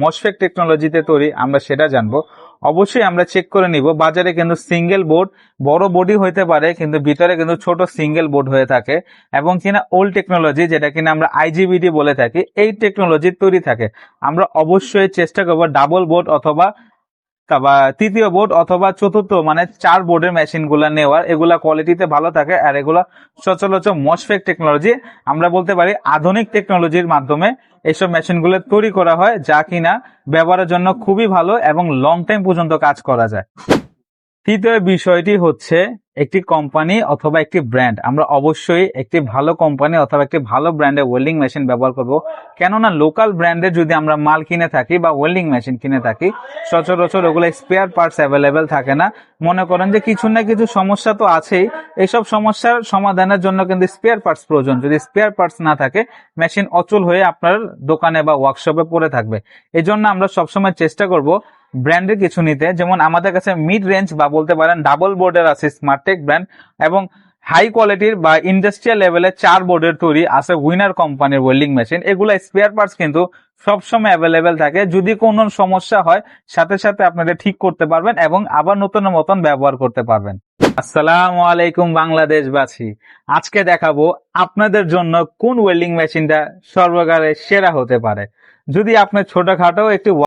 MOSFET টেকনোলজিতে তৈরি আমরা সেটা জানবো। অবশ্যই আমরা চেক করে নিব বাজারে কিন্তু সিঙ্গেল বোর্ড বড় বোর্ডই হইতে পারে কিন্তু ভিতরে কিন্তু ছোট সিঙ্গেল বোর্ড হয়ে থাকে এবং কিনা ওল্ড টেকনোলজি যেটা কিনা আমরা আইজিবিটি বলে থাকি এই টেকনোলজির তৈরি থাকে। আমরা অবশ্যই চেষ্টা করবো ডাবল বোর্ড অথবা তৃতীয় বোর্ড অথবা চতুর্থ মানে 4 বোর্ডের মেশিন গুলা নেওয়ার। এগুলা কোয়ালিটিতে ভালো থাকে আর এগুলা সচরাচর মসফেট টেকনোলজি আমরা বলতে পারি আধুনিক টেকনোলজির মাধ্যমে এইসব মেশিন গুলো তৈরি করা হয় যা কিনা ব্যবহারের জন্য খুবই ভালো এবং লং টাইম পর্যন্ত কাজ করা যায়। তৃতীয় বিষয়টি হচ্ছে একটি কোম্পানি অথবা একটি ব্র্যান্ড। আমরা অবশ্যই একটি ভালো কোম্পানি অথবা একটি ভালো ব্র্যান্ডের ওয়েল্ডিং মেশিন ব্যবহার করব, কেননা লোকাল ব্র্যান্ডের যদি আমরা মাল কিনে থাকি বা ওয়েল্ডিং মেশিন কিনে থাকি সচরাচর ওগুলো স্পেয়ার পার্টস অ্যাভেলেবেল থাকে না। মনে করেন যে কিছু না কিছু সমস্যা তো আছেই, এইসব সমস্যার সমাধানের জন্য কিন্তু স্পেয়ার পার্টস প্রয়োজন। যদি স্পেয়ার পার্টস না থাকে মেশিন অচল হয়ে আপনার দোকানে বা ওয়ার্কশপে পড়ে থাকবে। এই জন্য আমরা সবসময় চেষ্টা করব ব্র্যান্ডের কিছু নিতে। যেমন আমাদের কাছে মিড রেঞ্জ বা বলতে পারেন ডাবল বোর্ডের আছে স্মার্টটেক ব্র্যান্ড এবং হাই কোয়ালিটির বা ইন্ডাস্ট্রিয়াল লেভেলে 4 বোর্ডের তৈরি আছে উইনার কোম্পানির ওয়েল্ডিং মেশিন। এগুলো স্পেয়ার পার্টস কিন্তু সবসময় অ্যাভেলেবেল থাকে, যদি কোনো সমস্যা হয় সাথে সাথে আপনারা ঠিক করতে পারবেন এবং আবার নতুনের মতন ব্যবহার করতে পারবেন। আসসালামু আলাইকুম বাংলাদেশবাসী, আজকে দেখাবো আপনাদের জন্য কোন ওয়েল্ডিং মেশিনটা সর্বকালের সেরা হতে পারে। যদি আপনি ছোটখাটো একটি